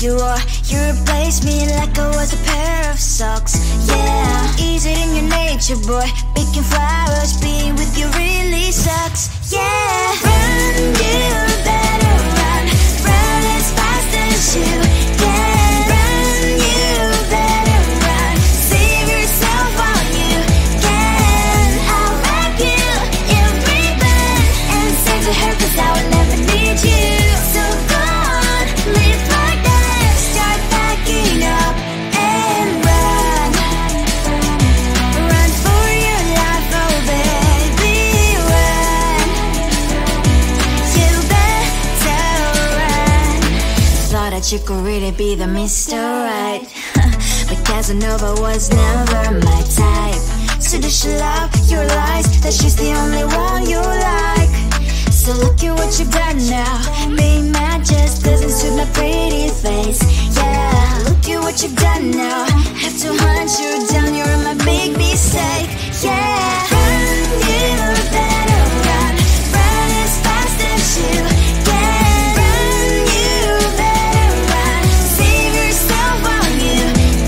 you are. You replaced me like I was a pair of socks. Yeah, is it in your nature, boy? Picking flowers, being with you really sucks. Yeah, run, you better run. Run as fast as you can. Run, you better run. Save yourself while you can. I'll wrap you in ribbon and send to her, 'cause I will never need you. So go on, live like that. Start packing up and run. Run for your life, oh baby, run. You better run. Thought that you could really be the Mr. Right, but Casanova was never my type. So does she love your lies, that she's the only one you like? So look at what you've done now. Being mad just doesn't suit my pretty face. Yeah, look at what you've done now. Have to hunt you down, you're my big mistake. Yeah, run, you better run. Run as fast as you can. Run, you better run. Save yourself while you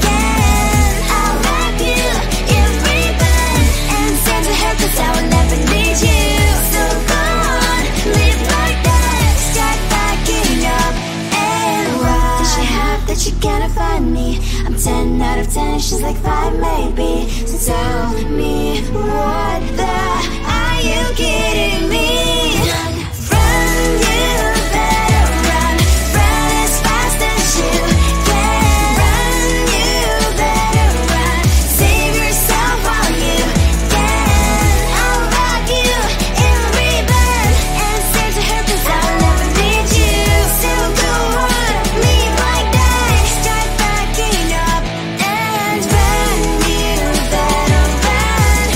can. I'll wrap you in ribbon and send to her, 'cause I will never need you. So go on, live like that. Start packing up and run. Does she have that she cannot find me? I'm 10 out of 10, she's like 5 maybe. So tell me, what the are you kidding me? Run, you better run. Run as fast as you can. Run, you better run. Save yourself while you can. I'll wrap you in ribbon and send to her, 'cause I will never need you. So go on, leave like that. Start packing up and run. You better run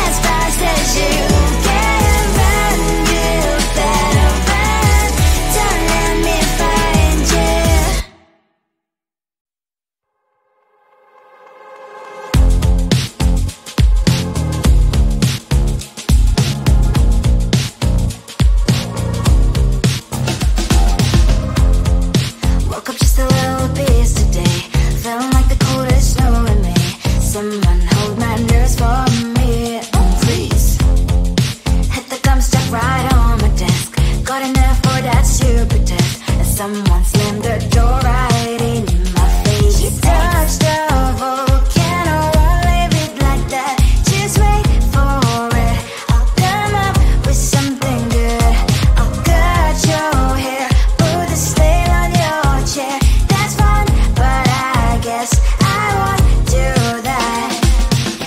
as fast as you can. Run, you better run. Don't let me find you. Woke up just a little pissed today. Feeling like the coldest snow in me. Someone hold my nerves for me, oh please. Hit the gum stuck right on my desk. Got enough for that stupid test. And someone slammed the door right in my face. You touched the volcano, won't leave it like that. Just wait for it. I'll come up with something good. I'll cut your hair, put the stain on your chair. That's fun, but I guess I won't do that.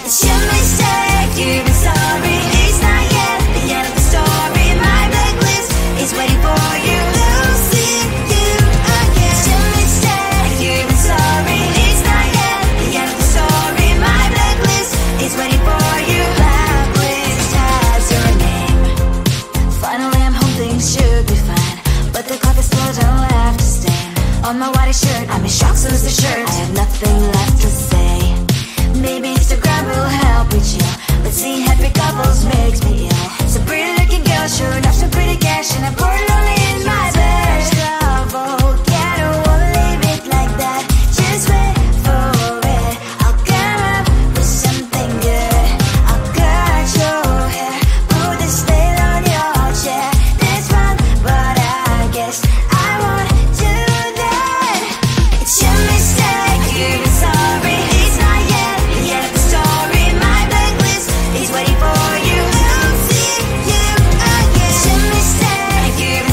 It's your mistake, you've been sorry. It's not yet the end of the story. My blacklist is waiting for you. Losing you again. It's your mistake, you've been sorry. It's not yet the end of the story. My blacklist is waiting for you. Blacklist has your name. Finally I'm home, things should be fine, but the clock is still don't have to stain. On my white shirt, I'm in shock, so is the shirt. I have nothing left to say. Maybe Instagram will help with you, but seeing happy couples makes me ill. So pretty looking girl, sure enough, some pretty cash, and I pour it all in my bed. Volcano, won't leave it like that. Just wait for it. I'll come up with something good. I'll cut your hair, put the stain on your chair. That's fun, but I guess I won't do that. It's your mistake, you've been sorry. It's not yet the end of the story. My blacklist is waiting for you. Losing you again. It's your mistake, you've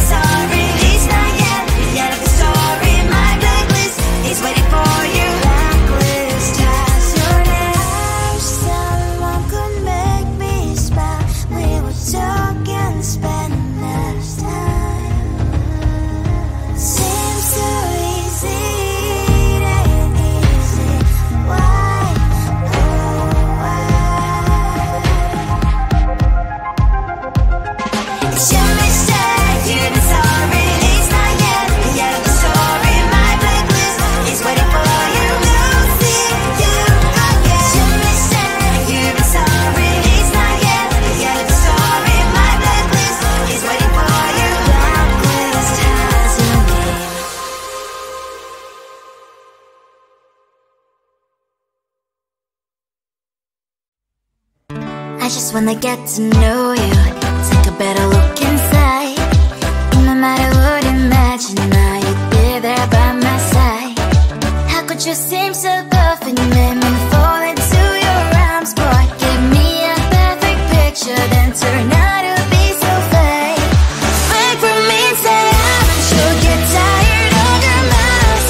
just wanna get to know you. Take a better look inside. No matter what, imagine now you'd be there by my side. How could you seem so perfect? You made me fall into your arms, boy. Give me a perfect picture, then turn out to be so fake. Fake for me, say I'm and you'll get tired of your mouth.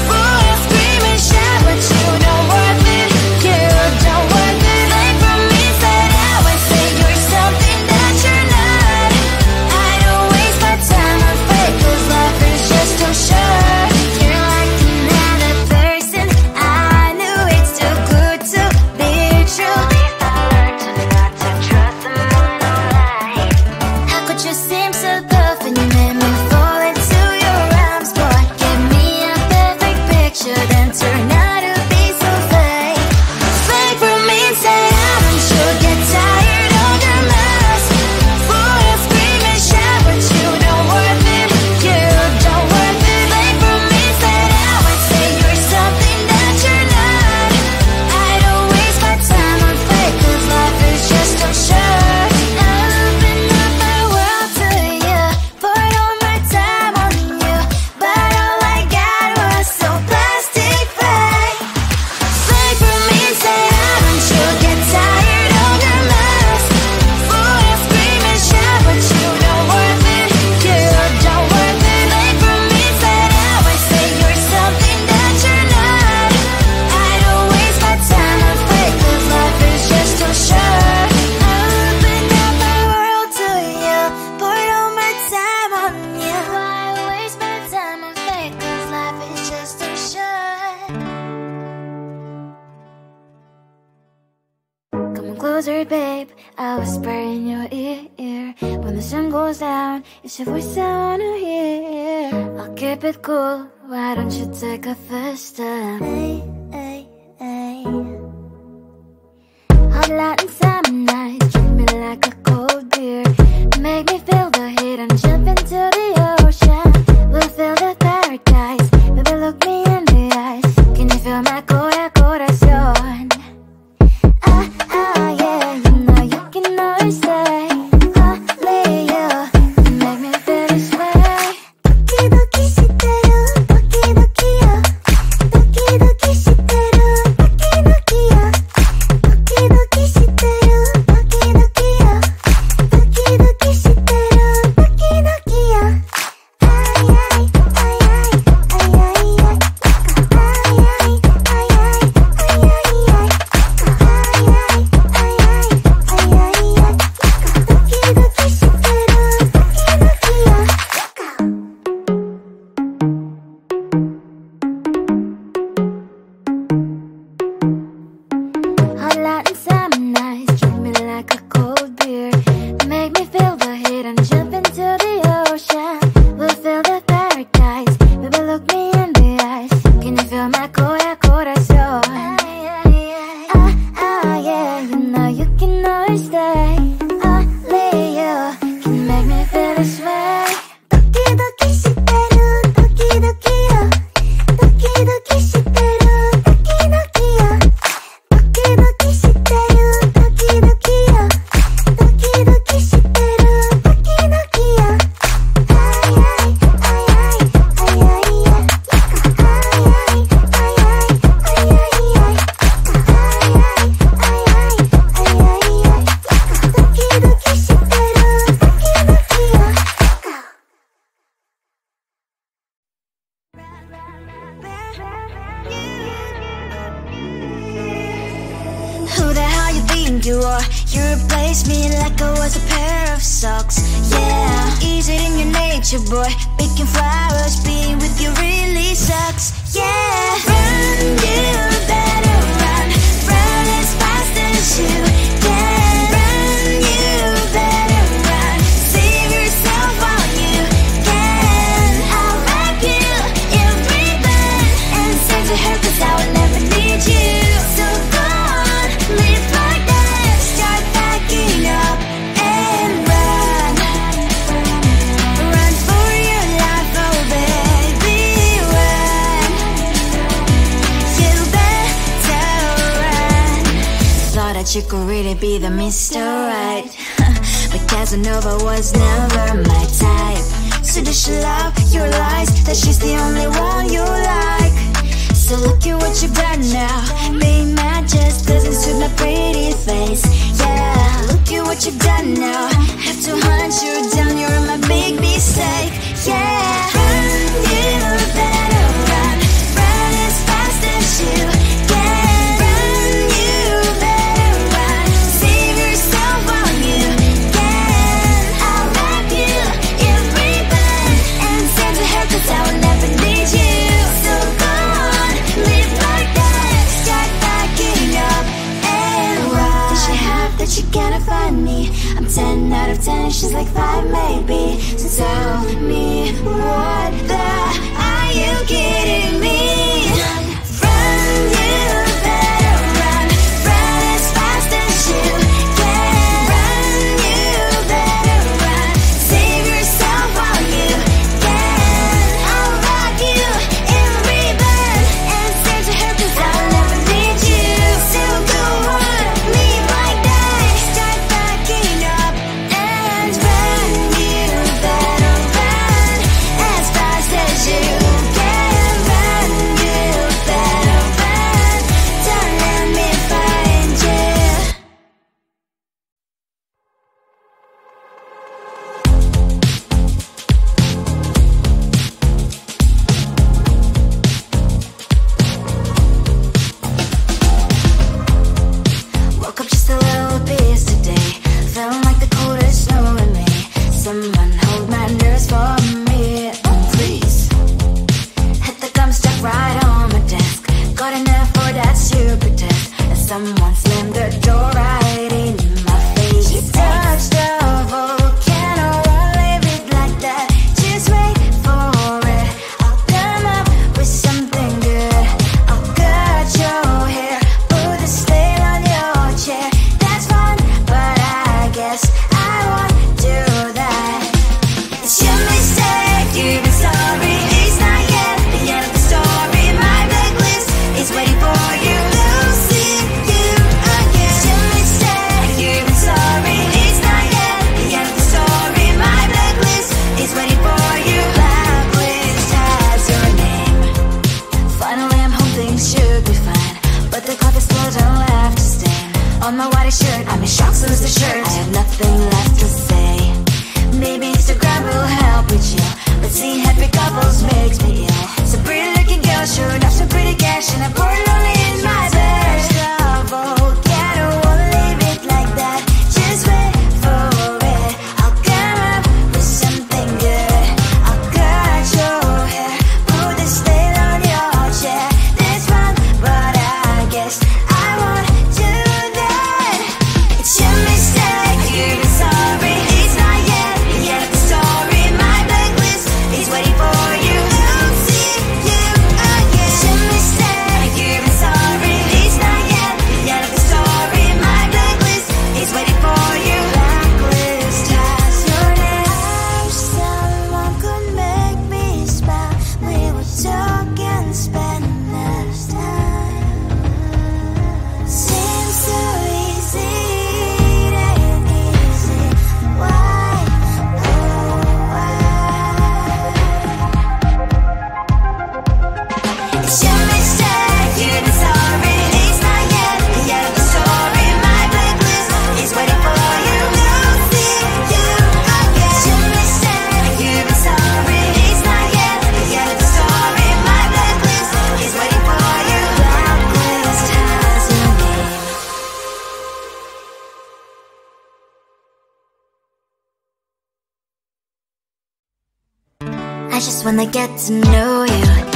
Full of scream and shout, but you don't worth it. You don't worth it. Fake for me, say I would say you're something that you're not. I don't waste my time on fake, 'cause life is just too short. You're like another person. I knew it's too good to be true. I learned to not to trust someone, no lie. How could you seem so perfect? You made me fall into your arms, boy. Give me a perfect picture, then turn out to be so fake. Fake for me, say I'm and you'll get tired of your mess. Full of scream and shout, but you don't worth it. You don't worth it. Fake for me, say I would say you're something that you're not. I don't waste my time on fake, 'cause life is just too short. I open up my world to you, poured all my time on you, but all I got was so plastic fake. Fake for me, say I'm and you'll get tired of your mess. Full of scream and shout, but you don't worth it. You don't worth it. Fake for me, say I would say you're something that you're not. I don't waste my time on fake, 'cause life is just too short. I opened up my world to you, poured all my time on you. Why waste my time on fake, 'cause life is just too short. Come on closer, babe, I'll whisper in your ear. When the sun goes down, it's your voice I wanna hear. I'll keep it cool, why don't you take a first step? Hey, hey, hey. Hot light and summer night, treat me like a cold beer. Make me feel the heat and jump into the ocean. We'll feel the paradise, baby look me in the eyes. Can you feel my corazón? Yeah, you know you can always stay. Only you can make me feel this way. Doki doki shiteru, doki doki yo. Doki doki shiteru, doki doki yo. Doki doki shiteru, doki doki yo. Doki doki shiteru, doki doki yo. Ay ay ay ay ay ay ay. Ay ay ay ay ay ay ay. Hot light and summer nights, treat me like a cold beer. Make me feel the heat and jump into the ocean. We'll feel the paradise, baby look me in the eyes. Can you feel my corazón? Yeah, you know you can always stay. Only you can make me feel this way. Doki doki shiteru, doki doki yo. Doki doki shiteru, doki doki yo. Doki doki shiteru, doki doki yo. Doki doki shiteru, doki doki yo. Ay ay ay ay ay ay ay. Ay ay ay ay ay ay ay. Who the hell you think you are? You replaced me like I was a pair of socks. Yeah, easy in your nature, boy. Picking flowers, being with you really sucks. Yeah, run, you better run. Run as fast as you can. Run, you better run. Save yourself while you can. I'll wrap you in ribbon and send to her, 'cause I will never need you. So go on, live like that. Start packing up and run. Run for your life, oh baby. you could really be the Mr. Right. But Casanova was never my type. So does she love your lies, that she's the only one you like? So look at what you've done now. Being mad just doesn't suit my pretty face. Yeah, look at what you've done now. Have to hunt you down, you're my big mistake. Yeah, run, you better run. Run as fast as you can. Run, you better run. Save yourself while you can. I'll wrap you in ribbon and send to her, 'cause I will never need you. So go on, live like that. Start backing up and run. Does she have that she cannot find me? I'm 10 out of 10, she's like 5 maybe. So tell me, what the are you kidding me? Run, you better run. Run as fast as you can. Run, you better run. Save yourself while you can. I'll rock you in ribbon and send to her, 'cause I'll never need you. So go on, leave like that. Start backing up and run. You better run as fast as you can. Run, you better run. Don't let me find you. Woke up just a little pissed today. Felt like the coldest snow in me. Someone hold my nerves for me, please. Hit the gum stuck right on my desk. Got enough for that stupid test. And someone slammed the door right in my face. She touched the volcano, won't leave it like that. Just wait for it. I'll come up with something good. I'll cut your hair, put a stain on your chair. That's fun, but I guess I won't do that. It's your mistake, you've been sorry. It's not yet the end of the story. My blacklist is waiting for you. Losing you again. It's your mistake, you've been sorry. It's not yet the end of the story. My blacklist is waiting for you. Blacklist has your name. Finally I'm home, things should be fine, but the clock is still don't left to stain. On my white shirt, I'm in shock, so is the shirt. I have nothing left to say. Maybe Instagram will help with you, but seeing happy couples makes me ill. So pretty looking girl, sure enough, some pretty cash, and I'm pouring lonely in my bed. Volcano, won't leave it like that. Just wait for it. I'll come up with something good. I'll cut your hair, put the stain on your chair. That's fun, but I guess I won't do that. It's your mistake, you've been sorry. It's not yet the end of the story. My blacklist is waiting for you. Losing you again. It's your mistake, you've been sorry. It's not yet the end of the story. My blacklist is waiting for you. Blacklist has your name. I wish someone could make me smile. We would talk and spend less time. Seems so easy, it ain't easy. Why, oh why? It's your mistake, you've been sorry. It's not yet the end of the story. My blacklist is waiting for you. Losing you again. It's your mistake, you've been sorry. It's not yet the end of the story. My blacklist is waiting for you. Blacklist has your name. I just wanna get to know you.